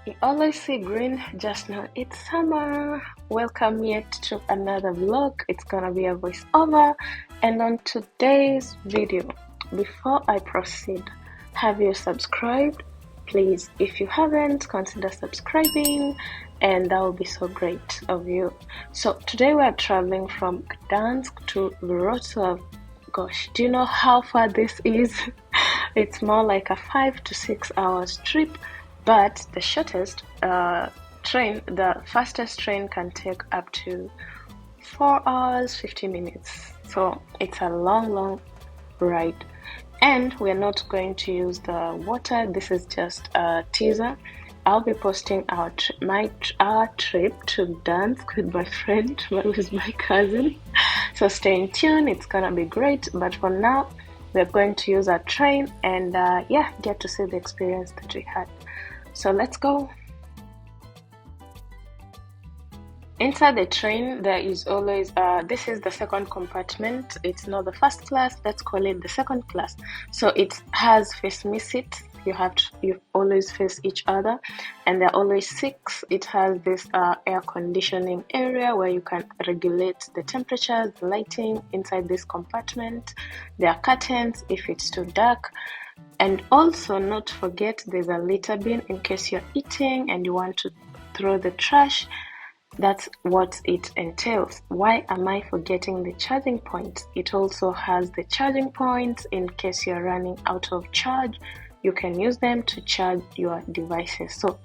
You always see green, just know it's summer. Welcome yet to another vlog. It's gonna be a voiceover. And on today's video, before I proceed, have you subscribed? Please, if you haven't, consider subscribing, and that will be so great of you. So today we are traveling from Gdańsk to Wrocław. Gosh, do you know how far this is? It's more like a 5 to 6 hours trip, but the shortest the fastest train can take up to 4 hours 50 minutes. So it's a long ride, and we're not going to use the water. This is just a teaser. I'll be posting our trip to Gdańsk with my friend, with my cousin. So stay tuned, it's gonna be great. But for now, we're going to use our train and get to see the experience that we had. So let's go. Inside the train, there is always this is the second compartment. It's not the first class, let's call it the second class. So it has face me seats. You always face each other, and there are always 6. It has this air conditioning area where you can regulate the temperature, the lighting inside this compartment. There are curtains if it's too dark. And also, not to forget, there's a litter bin in case you're eating and you want to throw the trash. That's what it entails. Why am I forgetting the charging points? It also has the charging points in case you're running out of charge. You can use them to charge your devices. So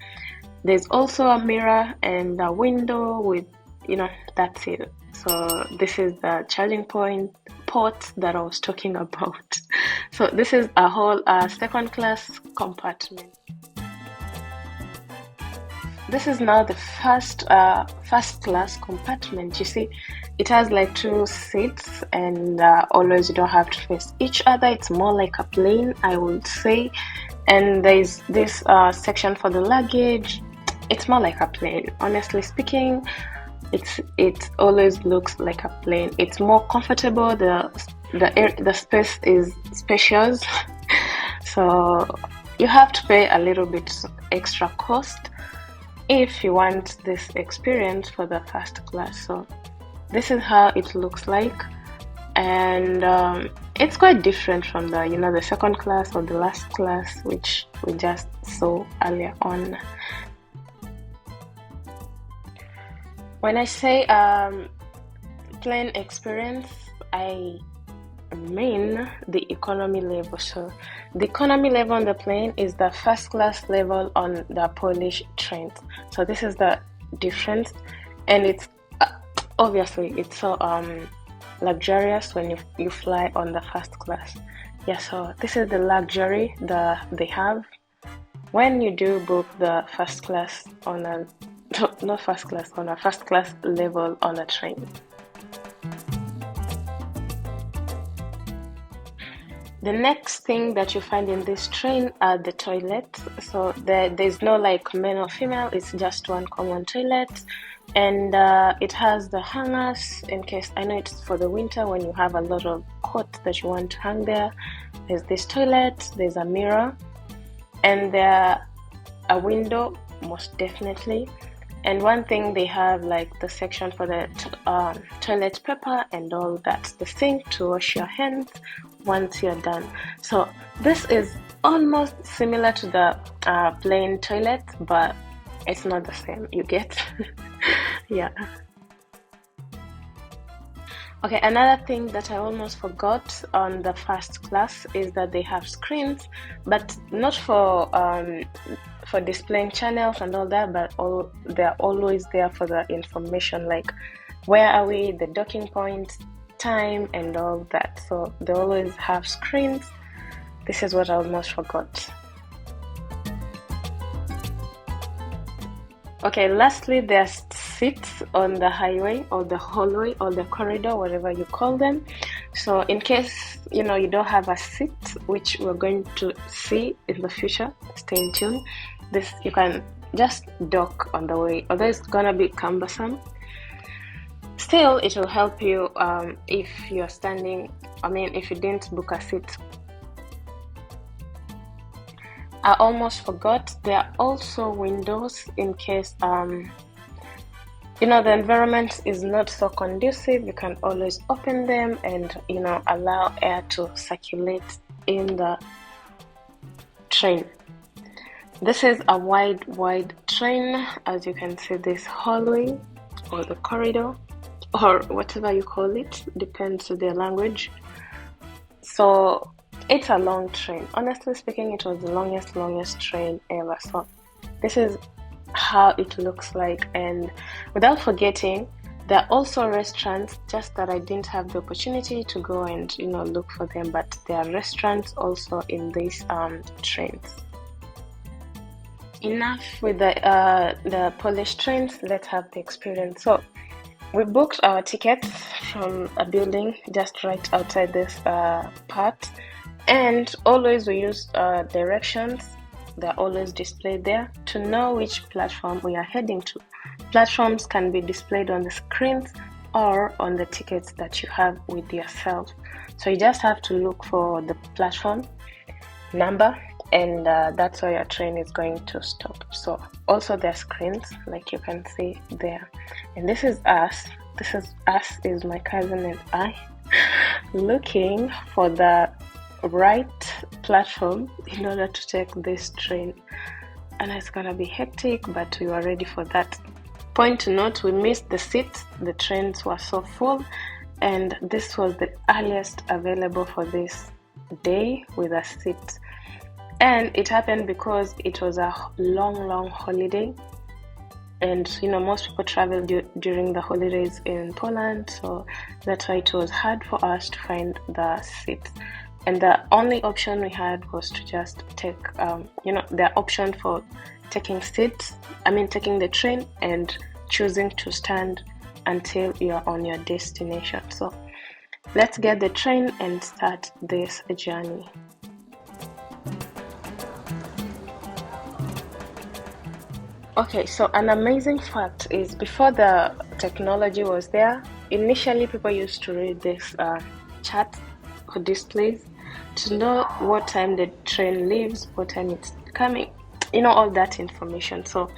there's also a mirror and a window with, that's it. So this is the charging port that I was talking about. So this is a whole second class compartment. This is now the first class compartment. You see, it has like 2 seats, and always you don't have to face each other. It's more like a plane, I would say. And there's this section for the luggage. It's more like a plane. Honestly speaking, it always looks like a plane. It's more comfortable. The space is spacious. So you have to pay a little bit extra cost if you want this experience for the first class. So this is how it looks like, and it's quite different from the second class or the last class, which we just saw earlier on. When I say plane experience, I mean the economy level. So the economy level on the plane is the first class level on the Polish trains. So this is the difference, and it's obviously it's so luxurious when you fly on the first class. So this is the luxury that they have when you do book the first class on a first class level on a train. The next thing that you find in this train are the toilets. So there's no like male or female, it's just one common toilet. And it has the hangers in case, I know it's for the winter when you have a lot of coats that you want to hang there. There's this toilet, there's a mirror, and there a window, most definitely. And one thing, they have like the section for the toilet paper and all that, the sink to wash your hands once you're done. So this is almost similar to the plain toilet, but it's not the same, you get. Yeah. Okay, another thing that I almost forgot on the first class is that they have screens, but not for displaying channels and all that, but they're always there for the information, like where are we, the docking points, time, and all that. So they always have screens. This is what I almost forgot. Okay, lastly, there's seats on the highway or the hallway or the corridor, whatever you call them. So in case you don't have a seat, which we're going to see in the future, stay tuned. This you can just dock on the way, although it's gonna be cumbersome. Still, it will help you if you're standing. If you didn't book a seat. I almost forgot, there are also windows in case the environment is not so conducive. You can always open them and allow air to circulate in the train. This is a wide train. As you can see, this hallway or the corridor or whatever you call it, depends on their language. So it's a long train. Honestly speaking, it was the longest train ever. So this is how it looks like. And without forgetting, there are also restaurants, just that I didn't have the opportunity to go and look for them, but there are restaurants also in these trains. Enough with the Polish trains, let's have the experience. So we booked our tickets from a building just right outside this part, and always we use directions. They're always displayed there to know which platform we are heading to. Platforms can be displayed on the screens or on the tickets that you have with yourself. So you just have to look for the platform number, and that's where your train is going to stop. So also there are screens, like you can see there. And this is us. Is my cousin and I looking for the right platform in order to take this train, and it's gonna be hectic, but we were ready for that. Point to note, we missed the seats. The trains were so full, and this was the earliest available for this day with a seat. And it happened because it was a long holiday, and most people travel during the holidays in Poland, so that's why it was hard for us to find the seats. And the only option we had was to just take the option for taking the train and choosing to stand until you're on your destination. So let's get the train and start this journey. Okay, so an amazing fact is, before the technology was there, initially people used to read this chart or displays to know what time the train leaves, what time it's coming, all that information. So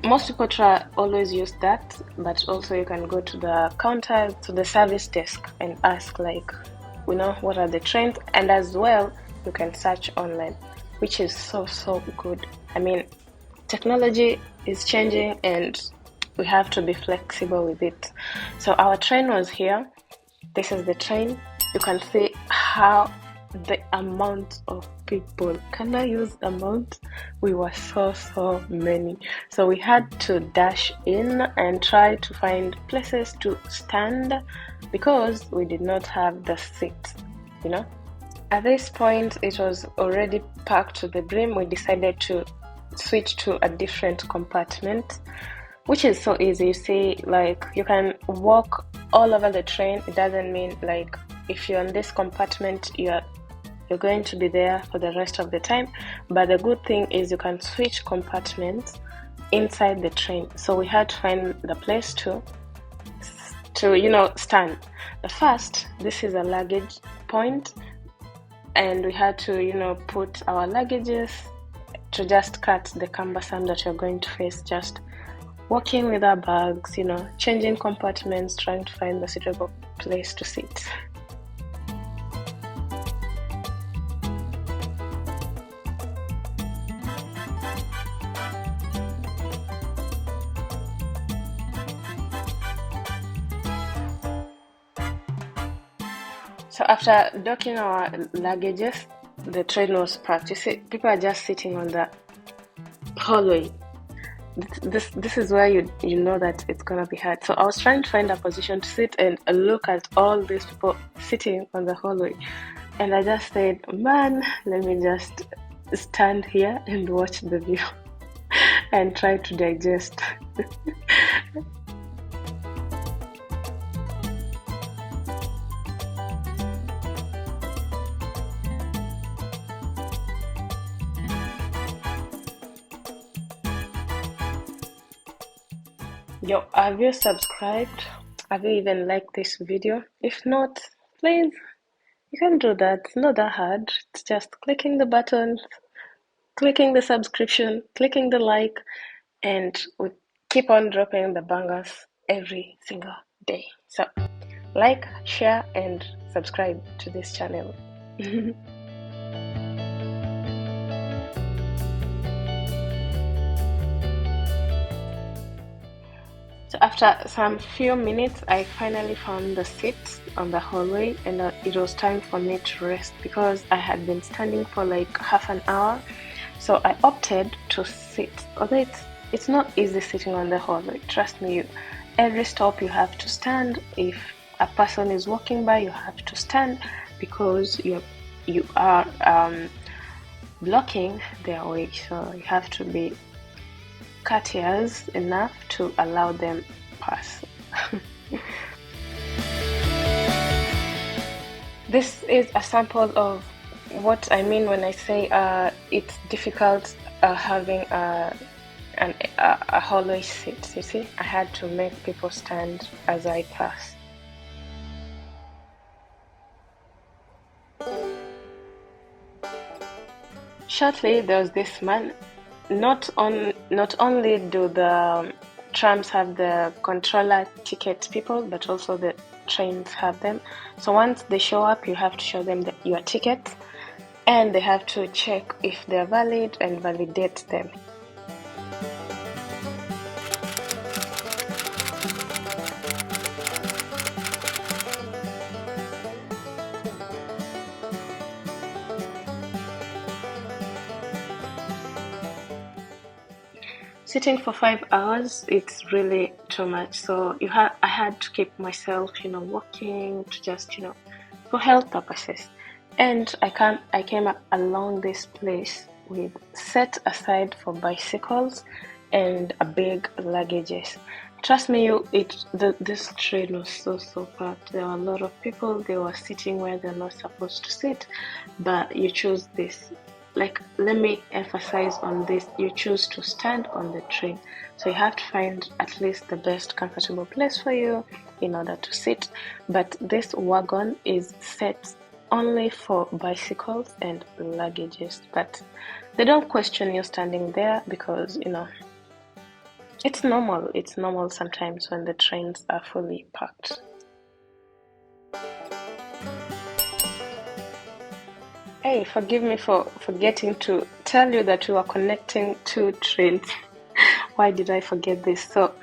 most people always use that, but also you can go to the counter, to the service desk, and ask what are the trains, and as well you can search online, which is so good. Technology is changing and we have to be flexible with it. So our train was here. This is the train. You can see how the amount of people, can I use amount? We were so many. So we had to dash in and try to find places to stand because we did not have the seats, At this point, it was already packed to the brim. We decided to switch to a different compartment, which is so easy. You see, you can walk all over the train. It doesn't mean if you're in this compartment, you're going to be there for the rest of the time. But the good thing is you can switch compartments inside the train. So we had to find the place to stand. The first, this is a luggage point, and we had to put our luggages to just cut the cumbersome that you're going to face, just walking with our bags, changing compartments, trying to find the suitable place to sit. So after docking our luggages, the train was packed. You see, people are just sitting on the hallway. This is where you know that it's gonna be hard. So I was trying to find a position to sit and look at all these people sitting on the hallway, and I just said, man, let me just stand here and watch the view and try to digest. Yo, have you subscribed? Have you even liked this video? If not, please, you can do that. It's not that hard. It's just clicking the buttons clicking the subscription, clicking the like, and we keep on dropping the bangers every single day. So like, share, and subscribe to this channel. So after some few minutes, I finally found the seat on the hallway, and it was time for me to rest because I had been standing for like half an hour. So I opted to sit. Although it's not easy sitting on the hallway. Trust me, every stop you have to stand. If a person is walking by, you have to stand because you are blocking their way. So you have to be courteous enough to allow them pass. This is a sample of what I mean when I say it's difficult having a hallway seat. You see, I had to make people stand as I pass. Shortly, there was this man. Not only do the trams have the controller ticket people, but also the trains have them. So once they show up, you have to show them your tickets, and they have to check if they're valid and validate them. Sitting for 5 hours, it's really too much. So I had to keep myself, walking to just, for health purposes. And I came along this place with set aside for bicycles and a big luggages. Trust me, this train was so packed. There were a lot of people. They were sitting where they're not supposed to sit, but you choose this. Like, let me emphasize on this, you choose to stand on the train, so you have to find at least the best comfortable place for you in order to sit. But this wagon is set only for bicycles and luggages, but they don't question you standing there because it's normal sometimes when the trains are fully packed. Hey, forgive me for forgetting to tell you that we were connecting two trains. Why did I forget this? So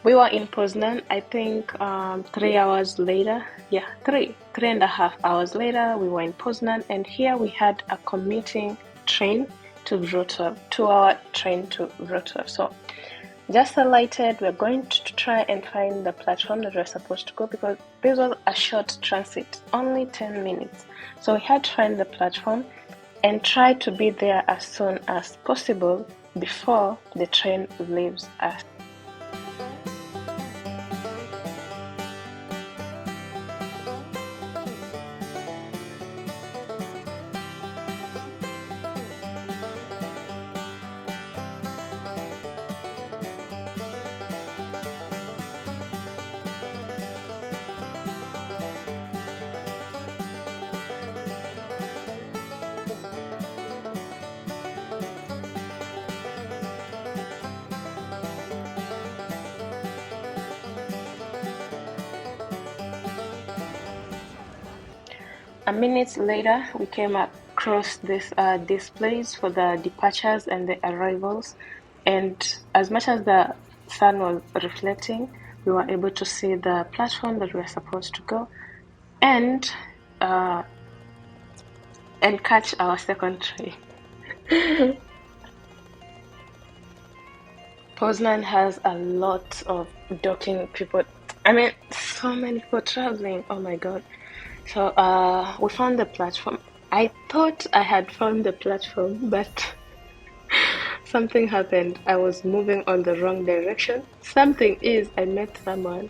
we were in Poznan, I think 3 hours later. Yeah, three and a half hours later, we were in Poznan, and here we had a commuting train to Wrocław, 2-hour train to Wrocław. So just alighted, we're going to try and find the platform that we're supposed to go because this was a short transit, only 10 minutes. So we had to find the platform and try to be there as soon as possible before the train leaves us. A minute later, we came across this displays for the departures and the arrivals, and as much as the sun was reflecting, we were able to see the platform that we were supposed to go and catch our second train. Poznan has a lot of docking people. I mean, so many people traveling. Oh my god. So we found the platform. I thought I had found the platform, but something happened. I was moving on the wrong direction. I met someone,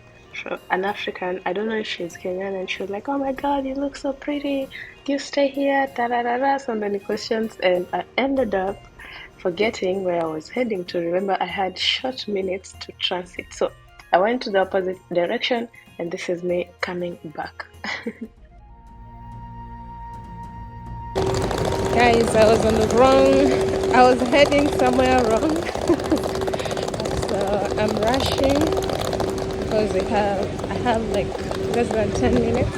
an African. I don't know if she's Kenyan, and she was like, "Oh my god, you look so pretty. You stay here." Da da da da. So many questions, and I ended up forgetting where I was heading to. Remember, I had short minutes to transit, so I went to the opposite direction, and this is me coming back. Guys, I was on the I was heading somewhere wrong. So I'm rushing because I have like less than 10 minutes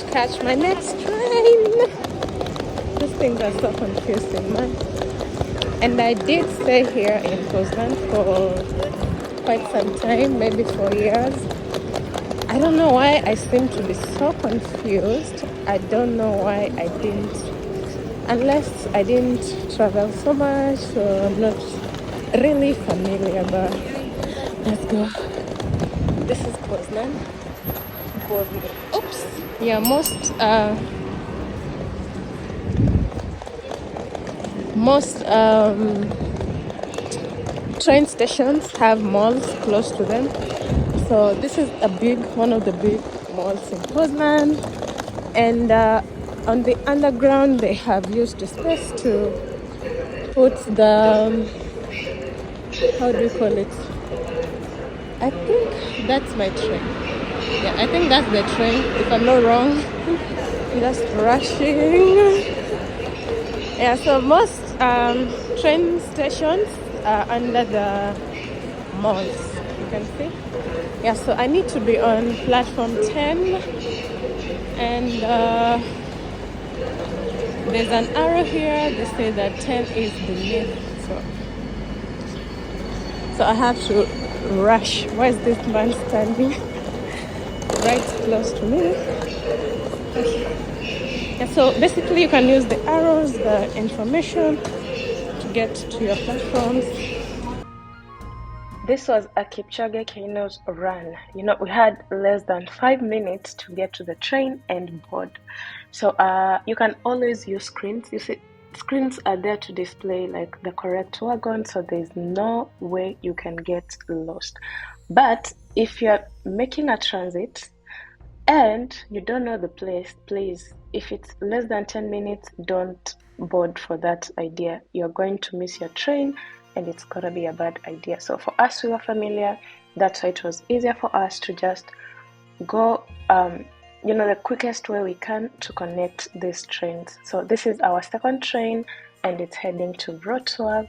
to catch my next train. These things are so confusing, man. And I did stay here in Poznan for quite some time, maybe 4 years. I don't know why I seem to be so confused. I don't know why I didn't, unless I didn't travel so much, so I'm not really familiar, but let's go. This is Poznan. Oops. Yeah, most train stations have malls close to them. So this is one of the big malls in Poznan, and on the underground they have used the space to put the how do you call it? I think that's my train. Yeah, I think that's the train. If I'm not wrong, I'm just rushing. Yeah, so most train stations are under the malls. You can see. Yeah, so I need to be on platform 10, and there's an arrow here. They say that 10 is beneath, so I have to rush. Why is this man standing right close to me? Okay. Yeah, so basically you can use the arrows, the information to get to your platforms. This was a Kipchoge Keino's run. You know, we had less than 5 minutes to get to the train and board. So you can always use screens. You see, screens are there to display like the correct wagon, so there's no way you can get lost. But if you're making a transit and you don't know the place, please, if it's less than 10 minutes, don't board for that idea. You're going to miss your train and it's gonna be a bad idea. So for us who are familiar, that's why it was easier for us to just go the quickest way we can to connect these trains. So this is our second train and it's heading to Wrocław.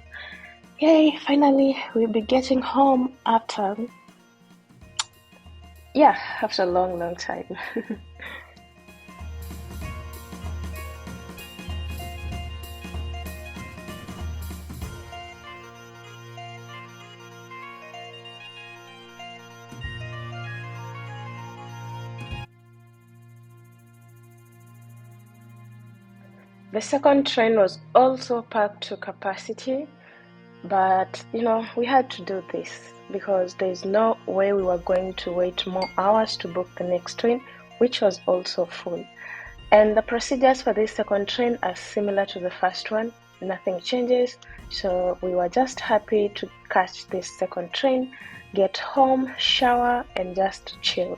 Yay, finally we'll be getting home after a long time. The second train was also packed to capacity, but we had to do this because there's no way we were going to wait more hours to book the next train, which was also full. And the procedures for this second train are similar to the first one. Nothing changes, so we were just happy to catch this second train, get home, shower, and just chill.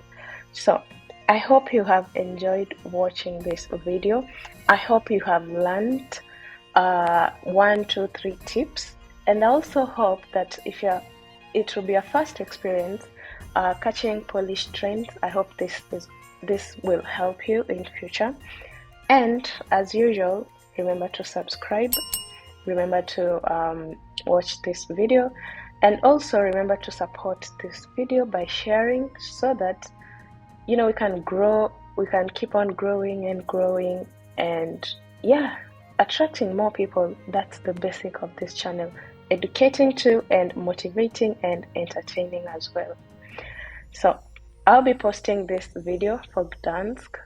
So I hope you have enjoyed watching this video. I hope you have learned 1, 2, 3 tips, and I also hope that it will be a first experience catching Polish trains. I hope this will help you in future. And as usual, remember to subscribe, remember to watch this video, and also remember to support this video by sharing so that we can grow, we can keep on growing and attracting more people. That's the basic of this channel, educating too and motivating and entertaining as well. So I'll be posting this video for Gdańsk,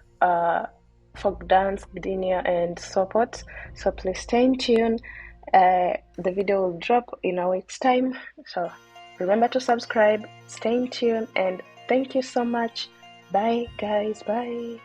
Gdynia and Sopot, so please stay tuned. The video will drop in a week's time, so remember to subscribe, stay tuned, and thank you so much. Bye guys, bye.